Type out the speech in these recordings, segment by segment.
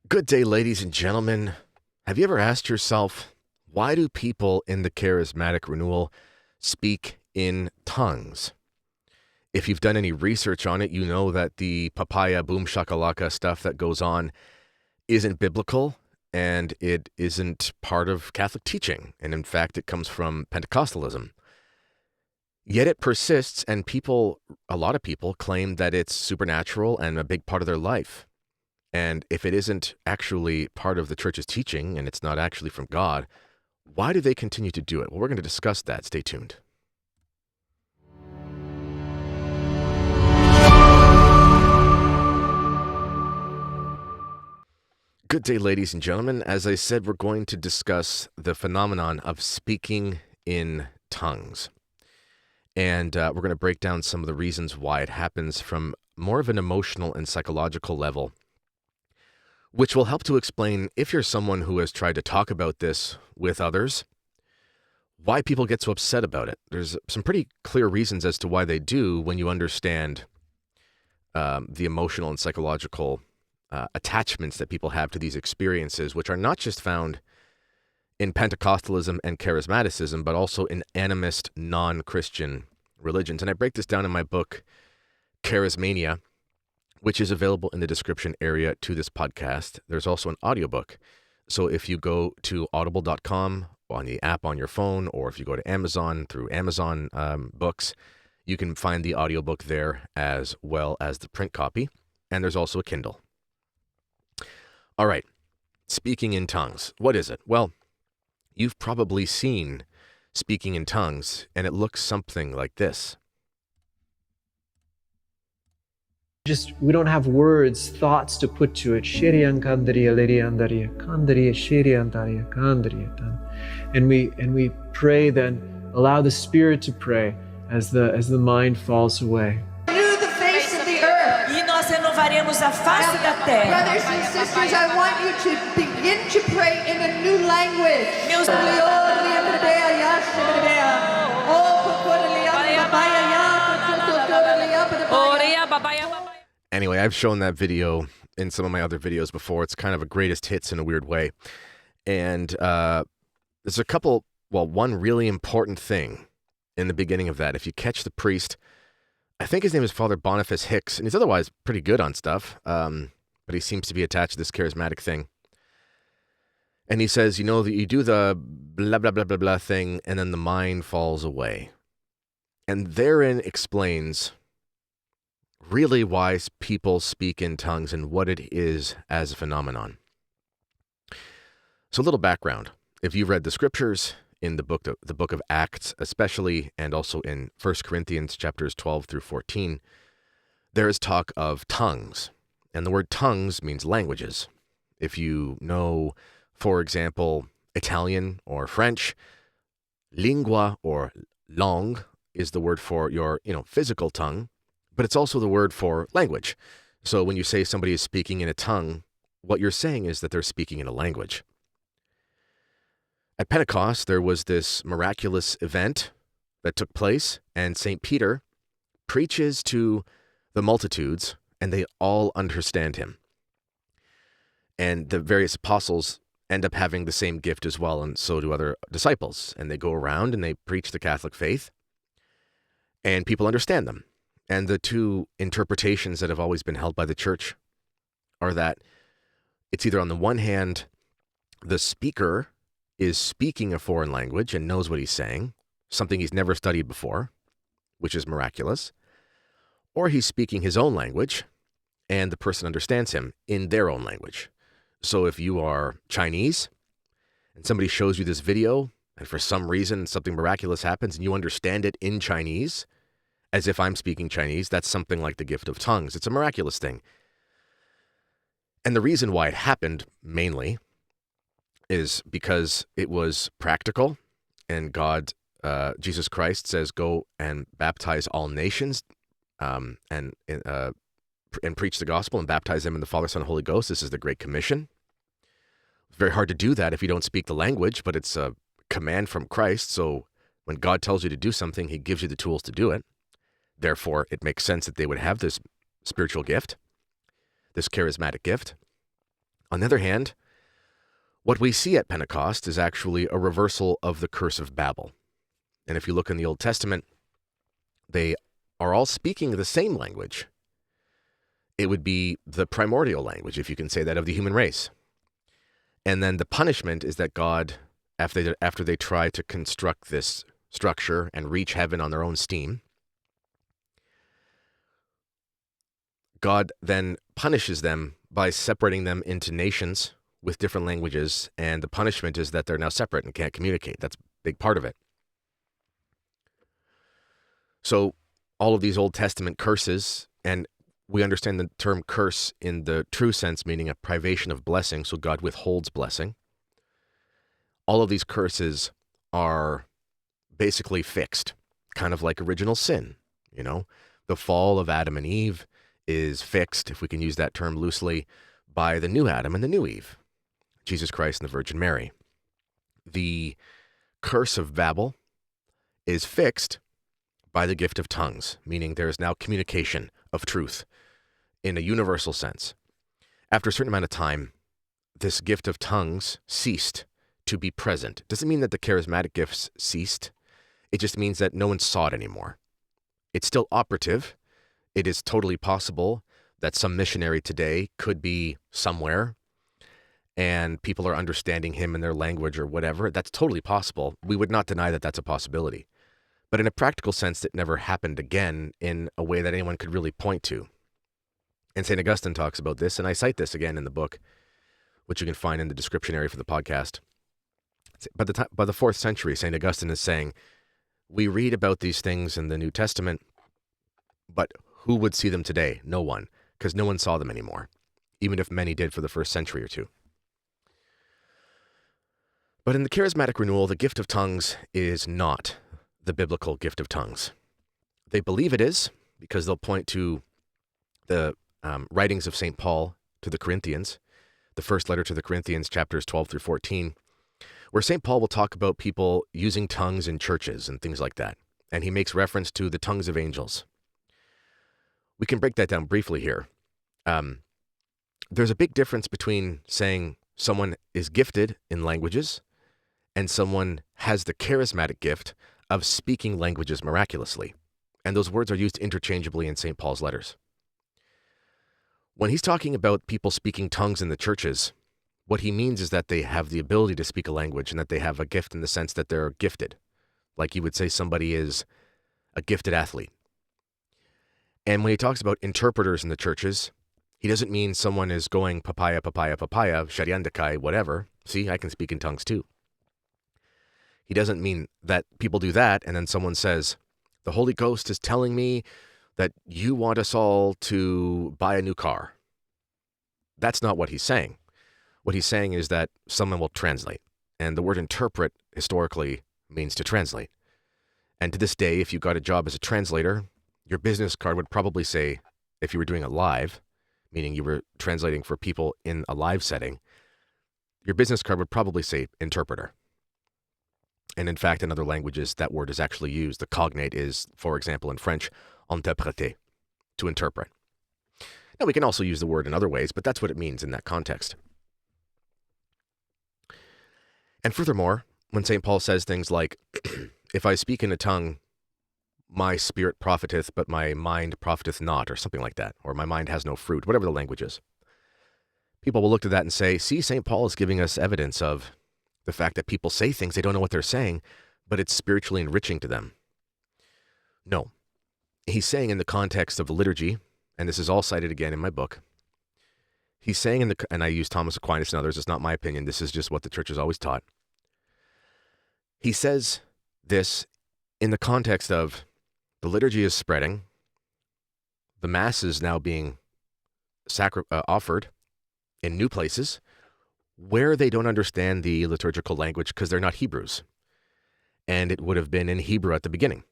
Good day, ladies and gentlemen. Have you ever asked yourself, why do people in the charismatic renewal speak in tongues? If you've done any research on it, you know that the papaya boom shakalaka stuff that goes on isn't biblical and it isn't part of Catholic teaching. And in fact, it comes from Pentecostalism. Yet it persists, and a lot of people claim that it's supernatural and a big part of their life. And if it isn't actually part of the church's teaching and it's not actually from God, why do they continue to do it? Well, we're going to discuss that. Stay tuned. Good day, ladies and gentlemen. As I said, we're going to discuss the phenomenon of speaking in tongues. And we're going to break down some of the reasons why it happens from more of an emotional and psychological level, which will help to explain, if you're someone who has tried to talk about this with others, why people get so upset about it. There's some pretty clear reasons as to why they do when you understand the emotional and psychological attachments that people have to these experiences, which are not just found in Pentecostalism and Charismaticism, but also in animist, non-Christian religions. And I break this down in my book, Charismania, which is available in the description area to this podcast. There's also an audiobook. So if you go to audible.com on the app on your phone, or if you go to Amazon through Amazon books, you can find the audiobook there as well as the print copy. And there's also a Kindle. All right. Speaking in tongues. What is it? Well, you've probably seen speaking in tongues, and it looks something like this. We don't have words, thoughts to put to it. And we pray then, allow the Spirit to pray as the mind falls away. Renew the face of the earth. E nós renovaremos a face da terra. Brothers and sisters, I want you to begin to pray in a new language. Meus Anyway, I've shown that video in some of my other videos before. It's kind of a greatest hits in a weird way. And there's one really important thing in the beginning of that. If you catch the priest, I think his name is Father Boniface Hicks, and he's otherwise pretty good on stuff, but he seems to be attached to this charismatic thing. And he says, that you do the blah, blah, blah, blah, blah thing, and then the mind falls away. And therein explains really why people speak in tongues and what it is as a phenomenon. So a little background. If you've read the scriptures in the book of Acts especially, and also in 1 Corinthians chapters 12 through 14, there is talk of tongues. And the word tongues means languages. If you know, for example, Italian or French, lingua or langue is the word for your, physical tongue, but it's also the word for language. So when you say somebody is speaking in a tongue, what you're saying is that they're speaking in a language. At Pentecost, there was this miraculous event that took place, and St. Peter preaches to the multitudes, and they all understand him. And the various apostles end up having the same gift as well, and so do other disciples. And they go around and they preach the Catholic faith, and people understand them. And the two interpretations that have always been held by the church are that it's either, on the one hand, the speaker is speaking a foreign language and knows what he's saying, something he's never studied before, which is miraculous, or he's speaking his own language and the person understands him in their own language. So if you are Chinese and somebody shows you this video and for some reason something miraculous happens and you understand it in Chinese, as if I'm speaking Chinese, that's something like the gift of tongues. It's a miraculous thing. And the reason why it happened mainly is because it was practical, and Jesus Christ says, go and baptize all nations and preach the gospel and baptize them in the Father, Son, and Holy Ghost. This is the Great Commission. It's very hard to do that if you don't speak the language, but it's a command from Christ. So when God tells you to do something, he gives you the tools to do it. Therefore, it makes sense that they would have this spiritual gift, this charismatic gift. On the other hand, what we see at Pentecost is actually a reversal of the curse of Babel. And if you look in the Old Testament, they are all speaking the same language. It would be the primordial language, if you can say that, of the human race. And then the punishment is that God, after they try to construct this structure and reach heaven on their own steam, God then punishes them by separating them into nations with different languages, and the punishment is that they're now separate and can't communicate. That's a big part of it. So all of these Old Testament curses, and we understand the term curse in the true sense, meaning a privation of blessing, so God withholds blessing. All of these curses are basically fixed, kind of like original sin, you know? The fall of Adam and Eve is fixed, if we can use that term loosely, by the new Adam and the new Eve, Jesus Christ and the Virgin Mary. The curse of Babel is fixed by the gift of tongues, meaning there is now communication of truth in a universal sense. After a certain amount of time, this gift of tongues ceased to be present. Doesn't mean that the charismatic gifts ceased. It just means that no one saw it anymore. It's still operative. It is totally possible that some missionary today could be somewhere and people are understanding him in their language or whatever. That's totally possible. We would not deny that that's a possibility. But in a practical sense, it never happened again in a way that anyone could really point to. And St. Augustine talks about this, and I cite this again in the book, which you can find in the description area for the podcast. By the 4th century, St. Augustine is saying, we read about these things in the New Testament, but who would see them today? No one, because no one saw them anymore, even if many did for the first century or two. But in the charismatic renewal, the gift of tongues is not the biblical gift of tongues. They believe it is because they'll point to the writings of St. Paul to the Corinthians, the first letter to the Corinthians, chapters 12 through 14, where St. Paul will talk about people using tongues in churches and things like that. And he makes reference to the tongues of angels. We can break that down briefly here. There's a big difference between saying someone is gifted in languages and someone has the charismatic gift of speaking languages miraculously. And those words are used interchangeably in St. Paul's letters. When he's talking about people speaking tongues in the churches, what he means is that they have the ability to speak a language and that they have a gift in the sense that they're gifted. Like you would say somebody is a gifted athlete. And when he talks about interpreters in the churches, he doesn't mean someone is going papaya, papaya, papaya, shariandakai, whatever. See, I can speak in tongues too. He doesn't mean that people do that and then someone says, the Holy Ghost is telling me that you want us all to buy a new car. That's not what he's saying. What he's saying is that someone will translate. And the word interpret historically means to translate. And to this day, if you got a job as a translator, your business card would probably say, if you were doing it live, meaning you were translating for people in a live setting, your business card would probably say interpreter. And in fact, in other languages, that word is actually used. The cognate is, for example, in French, interpréter, to interpret. Now, we can also use the word in other ways, but that's what it means in that context. And furthermore, when St. Paul says things like, if I speak in a tongue, my spirit profiteth, but my mind profiteth not, or something like that, or my mind has no fruit, whatever the language is. People will look to that and say, see, St. Paul is giving us evidence of the fact that people say things, they don't know what they're saying, but it's spiritually enriching to them. No. He's saying in the context of the liturgy, and this is all cited again in my book, he's saying and I use Thomas Aquinas and others, it's not my opinion, this is just what the church has always taught. He says this in the context of the liturgy is spreading, the Mass is now being offered in new places where they don't understand the liturgical language because they're not Hebrews. And it would have been in Hebrew at the beginning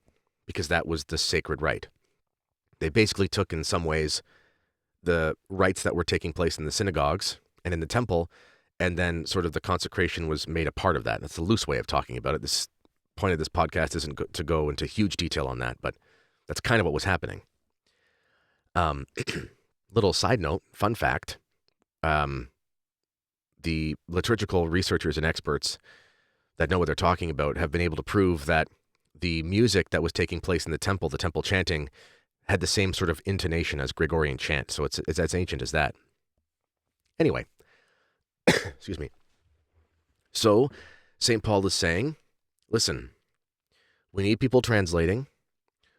because that was the sacred rite. They basically took, in some ways, the rites that were taking place in the synagogues and in the temple, and then sort of the consecration was made a part of that. That's a loose way of talking about it. This point of this podcast isn't to go into huge detail on that, but that's kind of what was happening. Little side note, fun fact, the liturgical researchers and experts that know what they're talking about have been able to prove that the music that was taking place in the temple chanting, had the same sort of intonation as Gregorian chant. So it's as ancient as that. Anyway, excuse me. So St. Paul is saying, listen, we need people translating.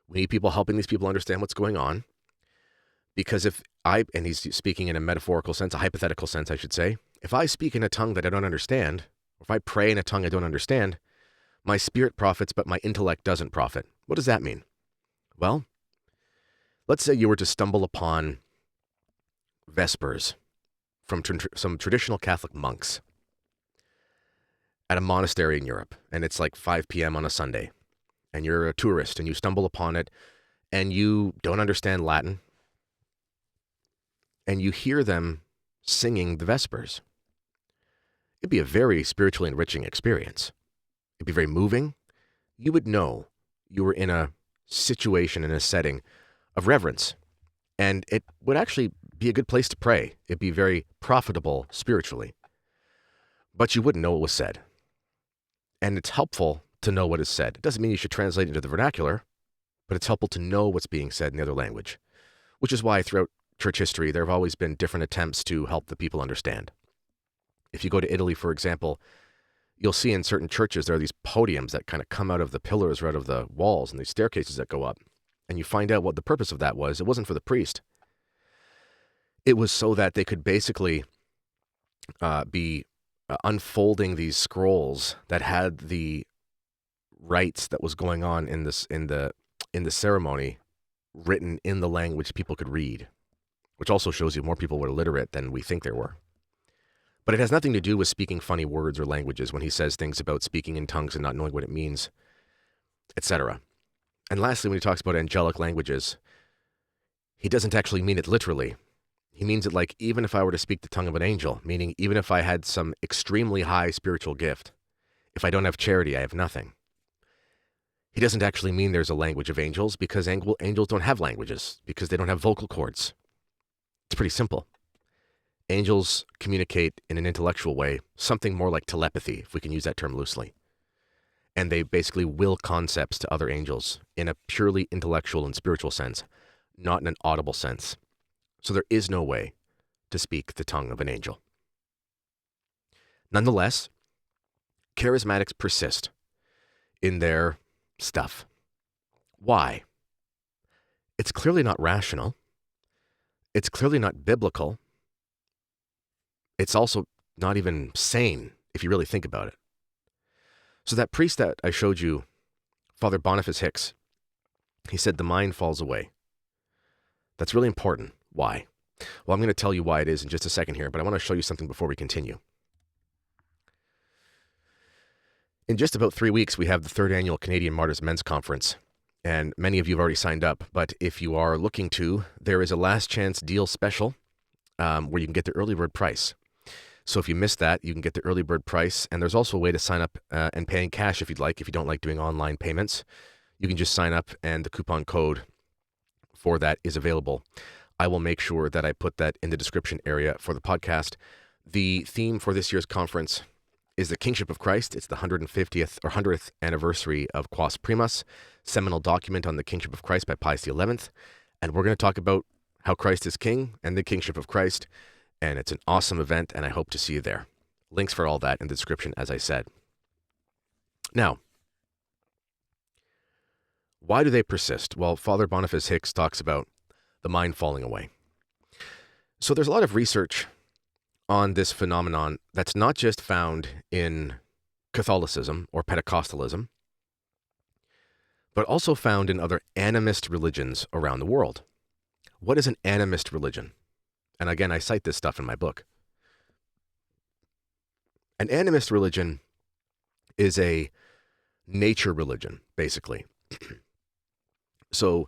We need people helping these people understand what's going on. Because and he's speaking in a metaphorical sense, a hypothetical sense, I should say. If I speak in a tongue that I don't understand, or if I pray in a tongue I don't understand, my spirit profits, but my intellect doesn't profit. What does that mean? Well, let's say you were to stumble upon Vespers from some traditional Catholic monks at a monastery in Europe, and it's like 5 p.m. on a Sunday, and you're a tourist, and you stumble upon it, and you don't understand Latin, and you hear them singing the Vespers. It'd be a very spiritually enriching experience. It'd be very moving. You would know you were in a situation, in a setting of reverence, and it would actually be a good place to pray. It'd be very profitable spiritually, but you wouldn't know what was said. And it's helpful to know what is said. It doesn't mean you should translate into the vernacular, but it's helpful to know what's being said in the other language, which is why throughout church history, there have always been different attempts to help the people understand. If you go to Italy, for example, you'll see in certain churches, there are these podiums that kind of come out of the pillars or out of the walls and these staircases that go up. And you find out what the purpose of that was. It wasn't for the priest. It was so that they could basically be unfolding these scrolls that had the rites that was going on in the ceremony written in the language people could read, which also shows you more people were illiterate than we think there were. But it has nothing to do with speaking funny words or languages when he says things about speaking in tongues and not knowing what it means, etc. And lastly, when he talks about angelic languages, he doesn't actually mean it literally. He means it like even if I were to speak the tongue of an angel, meaning even if I had some extremely high spiritual gift, if I don't have charity, I have nothing. He doesn't actually mean there's a language of angels because angels don't have languages because they don't have vocal cords. It's pretty simple. Angels communicate in an intellectual way, something more like telepathy, if we can use that term loosely. And they basically will concepts to other angels in a purely intellectual and spiritual sense, not in an audible sense. So there is no way to speak the tongue of an angel. Nonetheless, charismatics persist in their stuff. Why? It's clearly not rational. It's clearly not biblical. It's also not even sane, if you really think about it. So that priest that I showed you, Father Boniface Hicks, he said the mind falls away. That's really important. Why? Well, I'm going to tell you why it is in just a second here, but I want to show you something before we continue. In just about 3 weeks, we have the 3rd annual Canadian Martyrs Men's Conference, and many of you have already signed up, but if you are looking to, there is a last chance deal special where you can get the early bird price. So if you missed that, you can get the early bird price, and there's also a way to sign up and pay in cash if you'd like, if you don't like doing online payments. You can just sign up, and the coupon code for that is available. I will make sure that I put that in the description area for the podcast. The theme for this year's conference is the Kingship of Christ. It's the 150th or 100th anniversary of Quas Primas, seminal document on the Kingship of Christ by Pius XI. And we're going to talk about how Christ is King and the Kingship of Christ. And it's an awesome event, and I hope to see you there. Links for all that in the description, as I said. Now, why do they persist? Well, Father Boniface Hicks talks about the mind falling away. So there's a lot of research on this phenomenon that's not just found in Catholicism or Pentecostalism, but also found in other animist religions around the world. What is an animist religion? And again, I cite this stuff in my book. An animist religion is a nature religion, basically. So,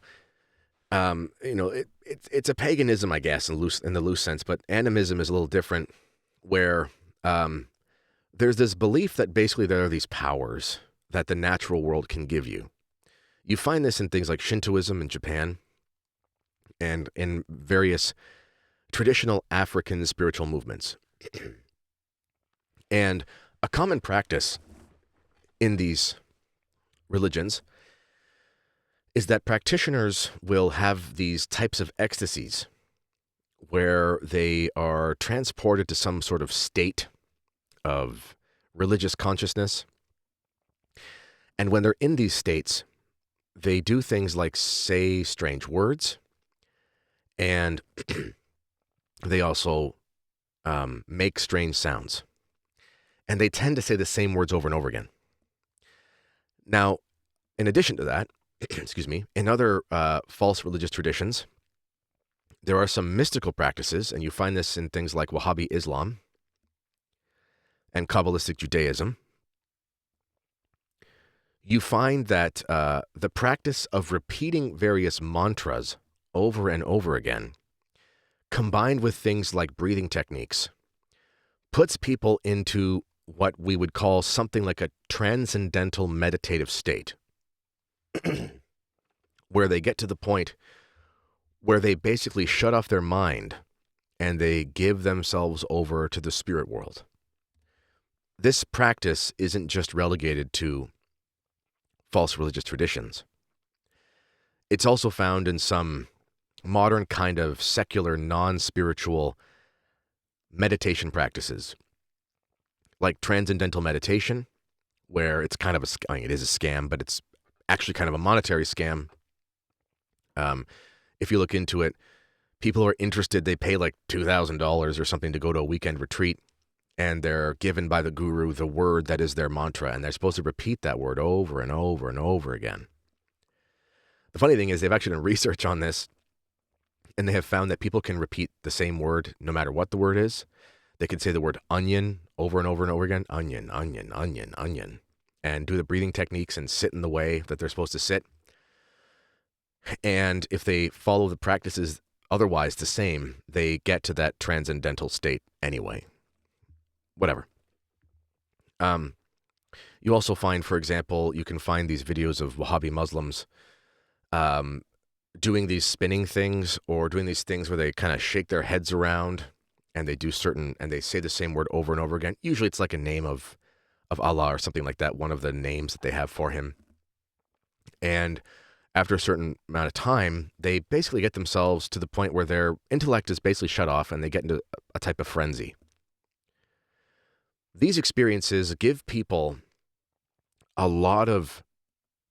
it's a paganism, I guess, in the loose sense, but animism is a little different, where there's this belief that basically there are these powers that the natural world can give you. You find this in things like Shintoism in Japan and in various traditional African spiritual movements. And a common practice in these religions is that practitioners will have these types of ecstasies where they are transported to some sort of state of religious consciousness. And when they're in these states, they do things like say strange words, and they also make strange sounds. And they tend to say the same words over and over again. Now, in addition to that, excuse me, in other false religious traditions, there are some mystical practices, and you find this in things like Wahhabi Islam and Kabbalistic Judaism. You find that the practice of repeating various mantras over and over again, combined with things like breathing techniques, puts people into what we would call something like a transcendental meditative state, where they get to the point where they basically shut off their mind and they give themselves over to the spirit world. This practice isn't just relegated to false religious traditions. It's also found in some modern kind of secular, non-spiritual meditation practices, like transcendental meditation, where it's kind of it is a scam, but it's actually kind of a monetary scam. If you look into it, people are interested. They pay like $2,000 or something to go to a weekend retreat, and they're given by the guru the word that is their mantra, and they're supposed to repeat that word over and over and over again. The funny thing is they've actually done research on this, and they have found that people can repeat the same word no matter what the word is. They can say the word onion over and over and over again, onion, onion, onion, onion, and do the breathing techniques and sit in the way that they're supposed to sit. And if they follow the practices otherwise the same, they get to that transcendental state anyway. Whatever. You also find, for example, you can find these videos of Wahhabi Muslims doing these spinning things, or doing these things where they kind of shake their heads around and they do and they say the same word over and over again. Usually it's like a name of Allah or something like that, one of the names that they have for him. And after a certain amount of time, they basically get themselves to the point where their intellect is basically shut off and they get into a type of frenzy. These experiences give people a lot of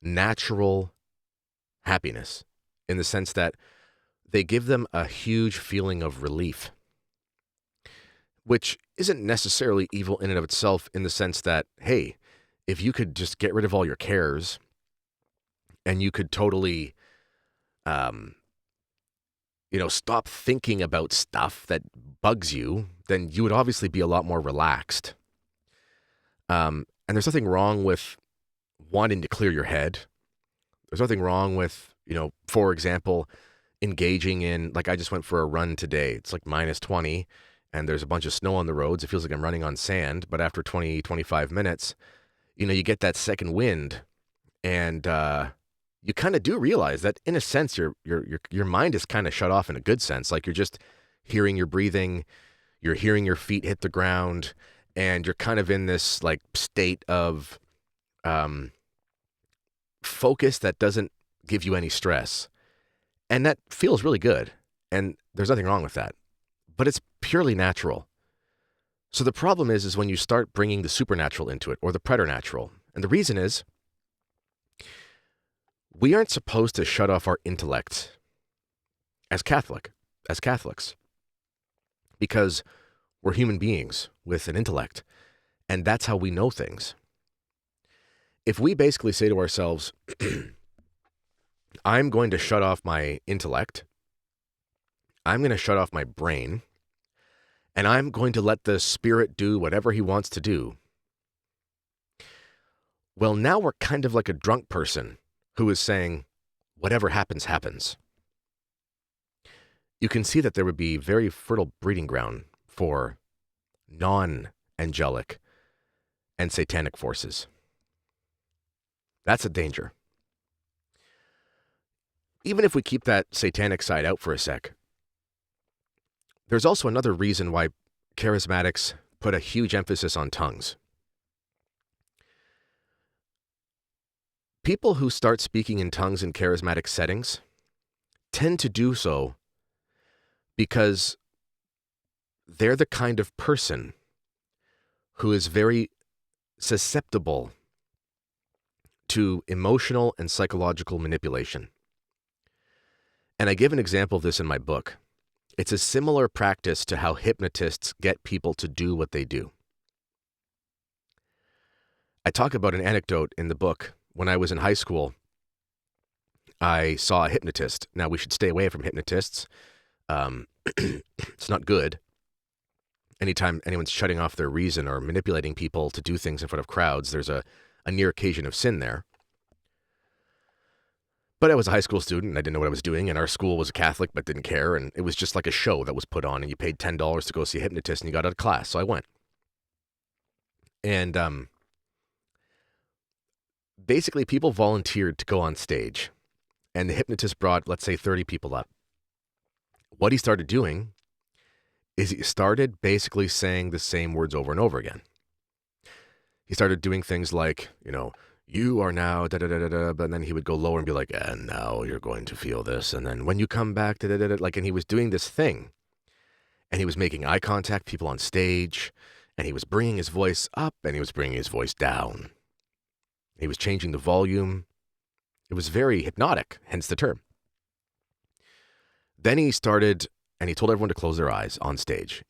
natural happiness, in the sense that they give them a huge feeling of relief, which isn't necessarily evil in and of itself, in the sense that, hey, if you could just get rid of all your cares and you could totally, stop thinking about stuff that bugs you, then you would obviously be a lot more relaxed. And there's nothing wrong with wanting to clear your head. There's nothing wrong with, for example, engaging in, like I just went for a run today. It's like -20 and there's a bunch of snow on the roads. It feels like I'm running on sand, but after 20, 25 minutes, you get that second wind, and you kind of do realize that in a sense, your mind is kind of shut off in a good sense. Like you're just hearing your breathing, you're hearing your feet hit the ground, and you're kind of in this like state of focus that doesn't give you any stress. And that feels really good. And there's nothing wrong with that. But it's purely natural. So the problem is when you start bringing the supernatural into it, or the preternatural. And the reason is, we aren't supposed to shut off our intellect as Catholics, because we're human beings with an intellect, and that's how we know things. If we basically say to ourselves, I'm going to shut off my intellect, I'm going to shut off my brain, and I'm going to let the spirit do whatever he wants to do, well, now we're kind of like a drunk person who is saying, whatever happens, happens. You can see that there would be very fertile breeding ground for non-angelic and satanic forces. That's a danger. Even if we keep that satanic side out for a sec, there's also another reason why charismatics put a huge emphasis on tongues. People who start speaking in tongues in charismatic settings tend to do so because they're the kind of person who is very susceptible to emotional and psychological manipulation. And I give an example of this in my book. It's a similar practice to how hypnotists get people to do what they do. I talk about an anecdote in the book. When I was in high school, I saw a hypnotist. Now, we should stay away from hypnotists. It's not good. Anytime anyone's shutting off their reason or manipulating people to do things in front of crowds, there's a near occasion of sin there. But I was a high school student, and I didn't know what I was doing, and our school was a Catholic but didn't care, and it was just like a show that was put on, and you paid $10 to go see a hypnotist, and you got out of class, so I went. And basically, people volunteered to go on stage, and the hypnotist brought, let's say, 30 people up. What he started doing is he started basically saying the same words over and over again. He started doing things like, you are now da-da-da-da-da, but then he would go lower and be like, and now you're going to feel this, and then when you come back, da-da-da-da, and he was doing this thing, and he was making eye contact, people on stage, and he was bringing his voice up, and he was bringing his voice down. He was changing the volume. It was very hypnotic, hence the term. Then he started, and he told everyone to close their eyes on stage,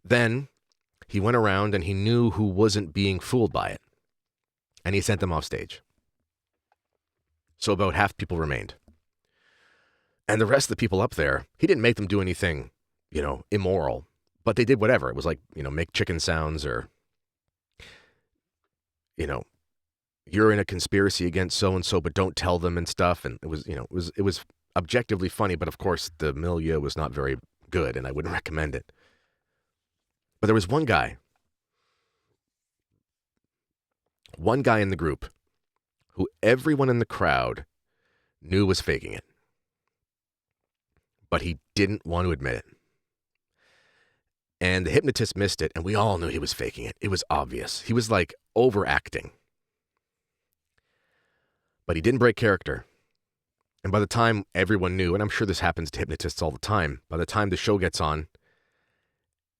Then he went around and he knew who wasn't being fooled by it. And he sent them off stage. So about half people remained. And the rest of the people up there, he didn't make them do anything, immoral. But they did whatever. It was like, make chicken sounds or, you're in a conspiracy against so-and-so, but don't tell them and stuff. And it was objectively funny, but of course the milieu was not very good and I wouldn't recommend it. But there was one guy in the group who everyone in the crowd knew was faking it. But he didn't want to admit it. And the hypnotist missed it, and we all knew he was faking it. It was obvious. He was like overacting. But he didn't break character. And by the time everyone knew, and I'm sure this happens to hypnotists all the time, by the time the show gets on,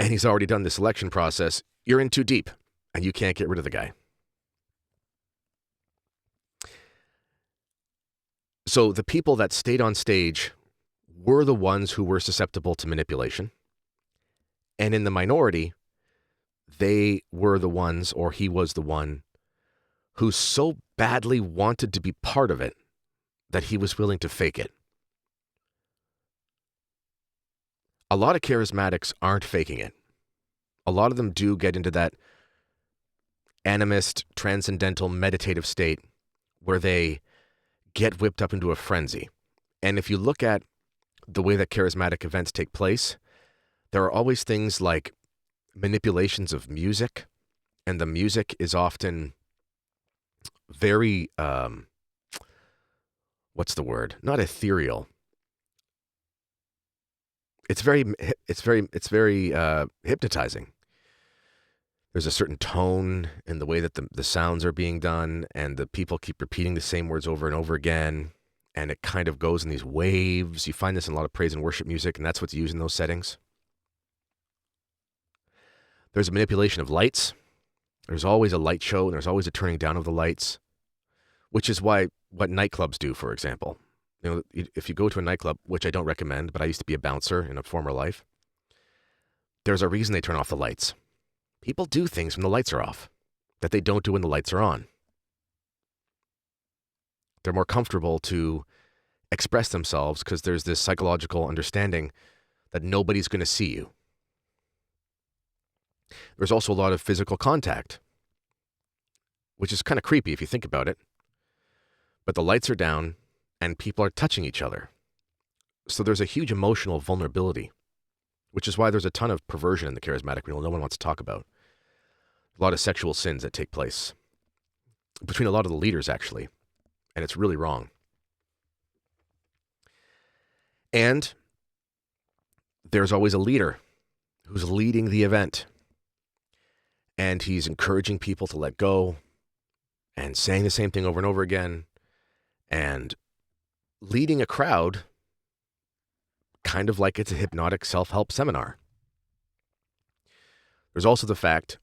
and he's already done the selection process, you're in too deep, and you can't get rid of the guy. So the people that stayed on stage were the ones who were susceptible to manipulation. And in the minority, they were the ones, or he was the one, who so badly wanted to be part of it that he was willing to fake it. A lot of charismatics aren't faking it. A lot of them do get into that animist, transcendental, meditative state where they get whipped up into a frenzy. And if you look at the way that charismatic events take place, there are always things like manipulations of music, and the music is often very, what's the word? Not ethereal. It's very hypnotizing. There's a certain tone in the way that the sounds are being done, and the people keep repeating the same words over and over again, and it kind of goes in these waves. You find this in a lot of praise and worship music, and that's what's used in those settings. There's a manipulation of lights. There's always a light show, and there's always a turning down of the lights, which is what nightclubs do, for example. If you go to a nightclub, which I don't recommend, but I used to be a bouncer in a former life, there's a reason they turn off the lights. People do things when the lights are off that they don't do when the lights are on. They're more comfortable to express themselves because there's this psychological understanding that nobody's going to see you. There's also a lot of physical contact, which is kind of creepy if you think about it. But the lights are down and people are touching each other. So there's a huge emotional vulnerability, which is why there's a ton of perversion in the charismatic renewal no one wants to talk about. A lot of sexual sins that take place between a lot of the leaders, actually. And it's really wrong. And there's always a leader who's leading the event. And he's encouraging people to let go and saying the same thing over and over again and leading a crowd kind of like it's a hypnotic self-help seminar. There's also the fact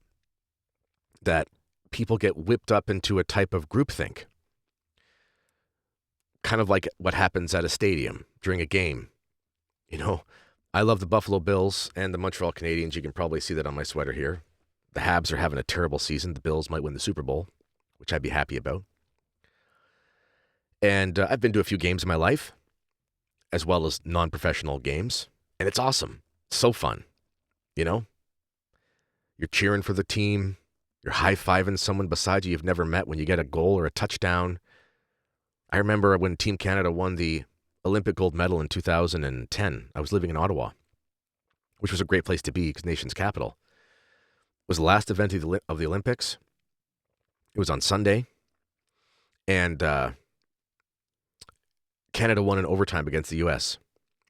that people get whipped up into a type of groupthink, kind of like what happens at a stadium during a game. You know, I love the Buffalo Bills and the Montreal Canadiens. You can probably see that on my sweater here. The Habs are having a terrible season. The Bills might win the Super Bowl, which I'd be happy about. And I've been to a few games in my life, as well as non-professional games. And it's awesome. It's so fun. You know, you're cheering for the team. You're high-fiving someone beside you you've never met when you get a goal or a touchdown. I remember when Team Canada won the Olympic gold medal in 2010. I was living in Ottawa, which was a great place to be because nation's capital. It was the last event of the Olympics. It was on Sunday. And Canada won in overtime against the U.S.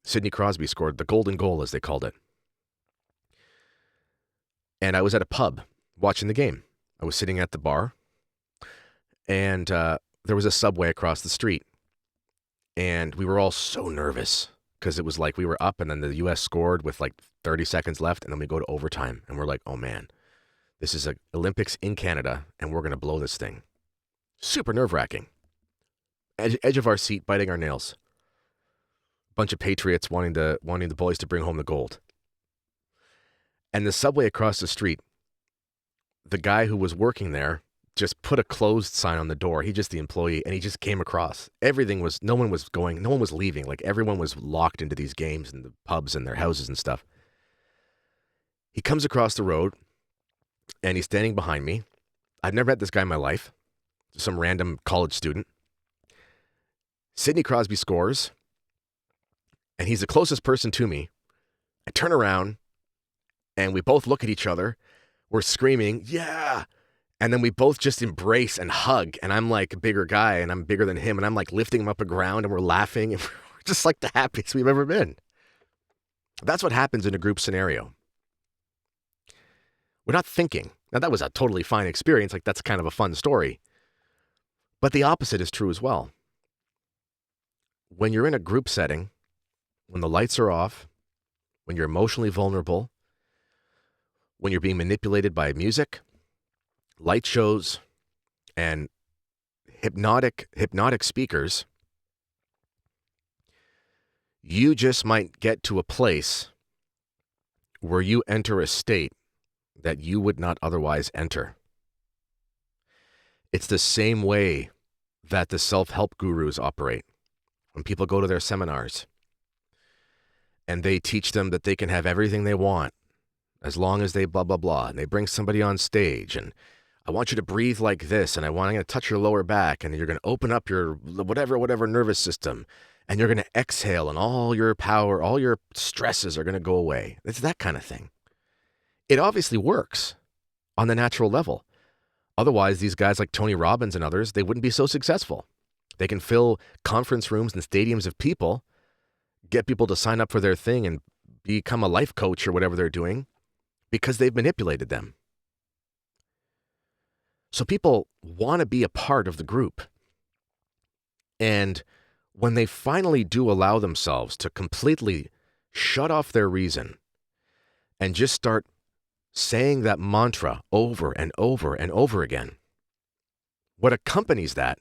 Sidney Crosby scored the golden goal, as they called it. And I was at a pub watching the game. I was sitting at the bar, and there was a Subway across the street. And we were all so nervous because it was like we were up, and then the U.S. scored with like 30 seconds left, and then we go to overtime. And we're like, oh, man, this is an Olympics in Canada, and we're going to blow this thing. Super nerve-wracking. Edge of our seat, biting our nails. Bunch of patriots wanting the boys to bring home the gold. And the Subway across the street, the guy who was working there just put a closed sign on the door. He just the employee, and he just came across. No one was leaving. Like everyone was locked into these games and the pubs and their houses and stuff. He comes across the road, and he's standing behind me. I've never met this guy in my life. Some random college student. Sidney Crosby scores, and he's the closest person to me. I turn around, and we both look at each other. We're screaming, yeah! And then we both just embrace and hug, and I'm like a bigger guy, and I'm bigger than him, and I'm like lifting him up the ground, and we're laughing, and we're just like the happiest we've ever been. That's what happens in a group scenario. We're not thinking. Now, that was a totally fine experience. Like, that's kind of a fun story. But the opposite is true as well. When you're in a group setting, when the lights are off, when you're emotionally vulnerable, when you're being manipulated by music, light shows, and hypnotic speakers, you just might get to a place where you enter a state that you would not otherwise enter. It's the same way that the self-help gurus operate. When people go to their seminars and they teach them that they can have everything they want as long as they blah, blah, blah, and they bring somebody on stage and I want you to breathe like this, and I'm going to touch your lower back, and you're going to open up your whatever nervous system, and you're going to exhale, and all your power, all your stresses are going to go away. It's that kind of thing. It obviously works on the natural level. Otherwise, these guys like Tony Robbins and others, they wouldn't be so successful. They can fill conference rooms and stadiums of people, get people to sign up for their thing and become a life coach or whatever they're doing because they've manipulated them. So people want to be a part of the group. And when they finally do allow themselves to completely shut off their reason and just start saying that mantra over and over and over again, what accompanies that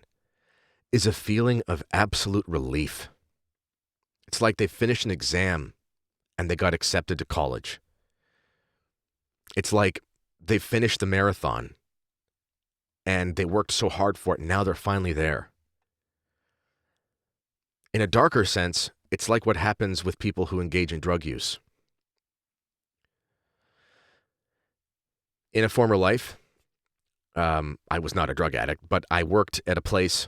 is a feeling of absolute relief. It's like they finished an exam and they got accepted to college. It's like they finished the marathon and they worked so hard for it, and now they're finally there. In a darker sense, it's like what happens with people who engage in drug use. In a former life, I was not a drug addict, but I worked at a place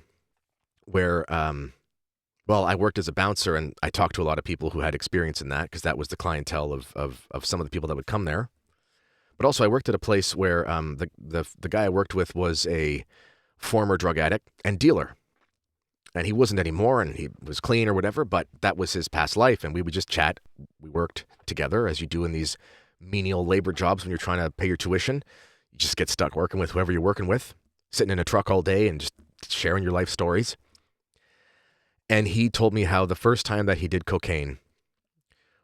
where, I worked as a bouncer, and I talked to a lot of people who had experience in that because that was the clientele of some of the people that would come there. But also I worked at a place where the guy I worked with was a former drug addict and dealer. And he wasn't anymore, and he was clean or whatever, but that was his past life, and we would just chat. We worked together, as you do in these menial labor jobs when you're trying to pay your tuition. You just get stuck working with whoever you're working with, sitting in a truck all day and just sharing your life stories. And he told me how the first time that he did cocaine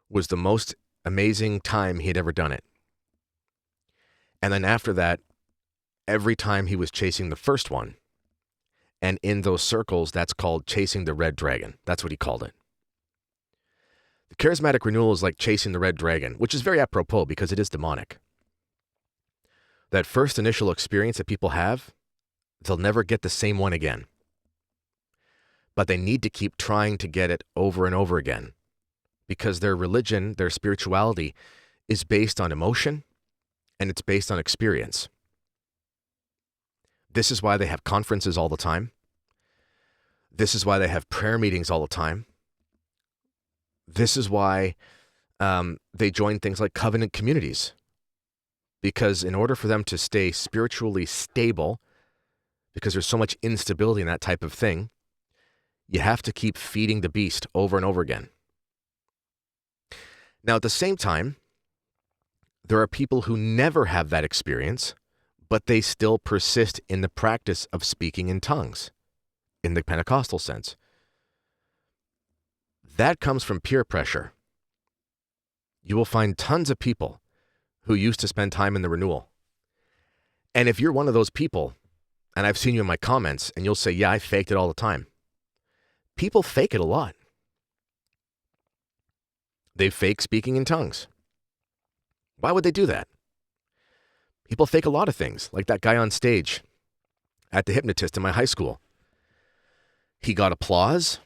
was the most amazing time he had ever done it. And then after that, every time he was chasing the first one, and in those circles, that's called chasing the red dragon. That's what he called it. The charismatic renewal is like chasing the red dragon, which is very apropos because it is demonic. That first initial experience that people have, they'll never get the same one again. But they need to keep trying to get it over and over again because their religion, their spirituality is based on emotion and it's based on experience. This is why they have conferences all the time. This is why they have prayer meetings all the time. This is why they join things like covenant communities. Because in order for them to stay spiritually stable, because there's so much instability in that type of thing, you have to keep feeding the beast over and over again. Now, at the same time, there are people who never have that experience, but they still persist in the practice of speaking in tongues, in the Pentecostal sense. That comes from peer pressure. You will find tons of people who used to spend time in the renewal. And if you're one of those people, and I've seen you in my comments, and you'll say, yeah, I faked it all the time. People fake it a lot. They fake speaking in tongues. Why would they do that? People fake a lot of things, like that guy on stage at the hypnotist in my high school. He got applause.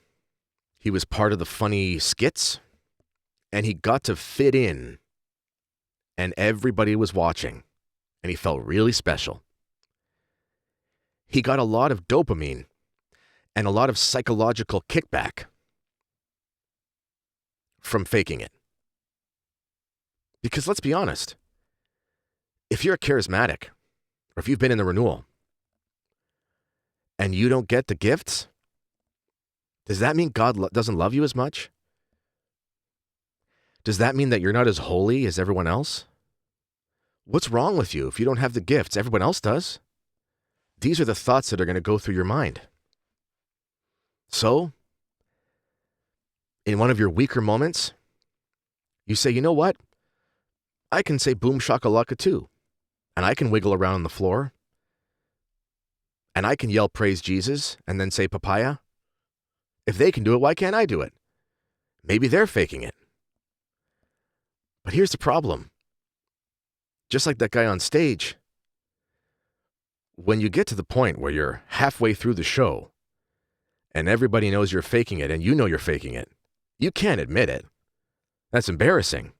He was part of the funny skits, and he got to fit in, and everybody was watching, and he felt really special. He got a lot of dopamine and a lot of psychological kickback from faking it. Because let's be honest, if you're a charismatic, or if you've been in the renewal, and you don't get the gifts, does that mean God doesn't love you as much? Does that mean that you're not as holy as everyone else? What's wrong with you if you don't have the gifts? Everyone else does. These are the thoughts that are going to go through your mind. So, in one of your weaker moments, you say, you know what? I can say boom shakalaka too. And I can wiggle around on the floor. And I can yell praise Jesus and then say PAPAYA. If they can do it, why can't I do it? Maybe they're faking it. But here's the problem. Just like that guy on stage, when you get to the point where you're halfway through the show and everybody knows you're faking it and you know you're faking it, you can't admit it. That's embarrassing.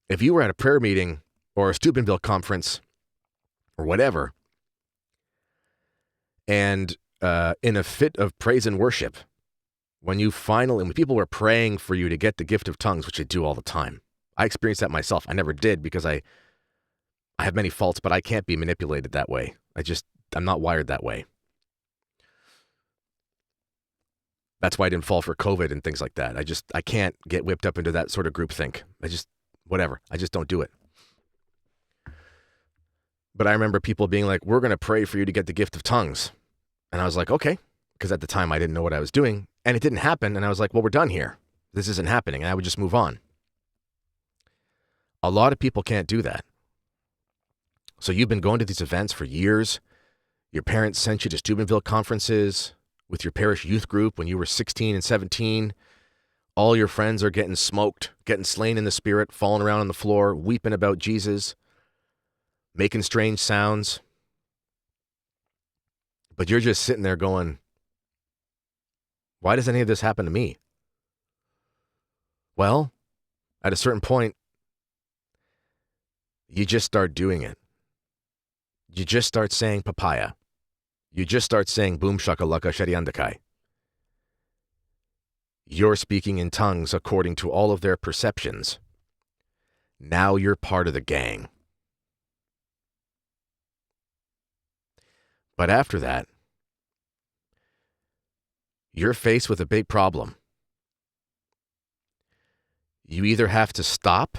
If you were at a prayer meeting or a Steubenville conference or whatever, and in a fit of praise and worship, when people were praying for you to get the gift of tongues, which I do all the time. I experienced that myself. I never did because I have many faults, but I can't be manipulated that way. I'm not wired that way. That's why I didn't fall for COVID and things like that. I can't get whipped up into that sort of groupthink. Whatever. I just don't do it. But I remember people being like, we're going to pray for you to get the gift of tongues. And I was like, okay. Because at the time I didn't know what I was doing. And it didn't happen. And I was like, well, we're done here. This isn't happening. And I would just move on. A lot of people can't do that. So you've been going to these events for years. Your parents sent you to Steubenville conferences with your parish youth group when you were 16 and 17. All your friends are getting smoked, getting slain in the spirit, falling around on the floor, weeping about Jesus, making strange sounds. But you're just sitting there going, why does any of this happen to me? Well, at a certain point, you just start doing it. You just start saying PAPAYA. You just start saying boom shakalaka shariandakai. You're speaking in tongues according to all of their perceptions. Now you're part of the gang. But after that, you're faced with a big problem. You either have to stop,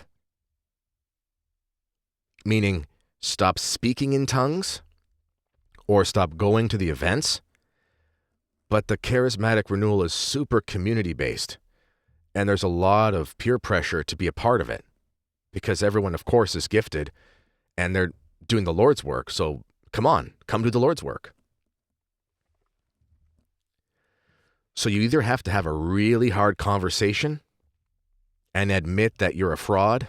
meaning stop speaking in tongues, or stop going to the events. But the charismatic renewal is super community-based, and there's a lot of peer pressure to be a part of it, because everyone, of course, is gifted, and they're doing the Lord's work. So come on, come do the Lord's work. So you either have to have a really hard conversation and admit that you're a fraud,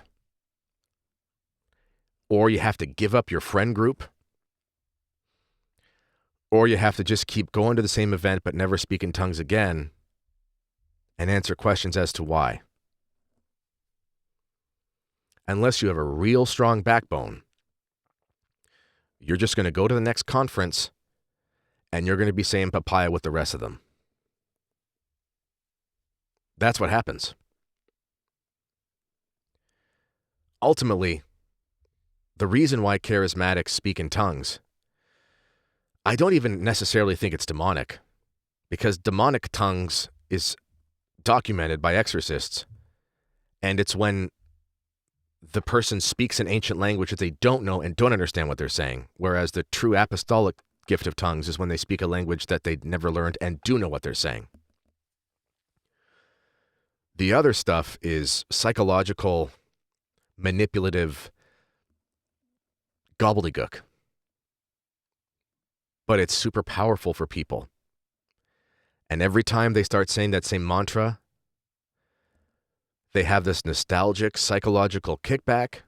or you have to give up your friend group, or you have to just keep going to the same event but never speak in tongues again and answer questions as to why. Unless you have a real strong backbone, you're just going to go to the next conference and you're going to be saying papaya with the rest of them. That's what happens. Ultimately, the reason why charismatics speak in tongues, I don't even necessarily think it's demonic, because demonic tongues is documented by exorcists, and it's when the person speaks an ancient language that they don't know and don't understand what they're saying, whereas the true apostolic gift of tongues is when they speak a language that they never learned and do know what they're saying. The other stuff is psychological, manipulative gobbledygook. But it's super powerful for people. And every time they start saying that same mantra, they have this nostalgic psychological kickback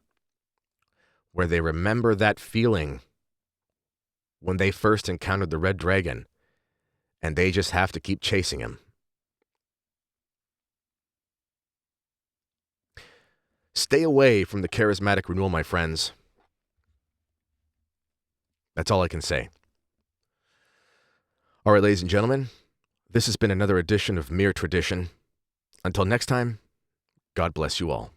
where they remember that feeling when they first encountered the red dragon, and they just have to keep chasing him. Stay away from the charismatic renewal, my friends. That's all I can say. All right, ladies and gentlemen, this has been another edition of Mere Tradition. Until next time, God bless you all.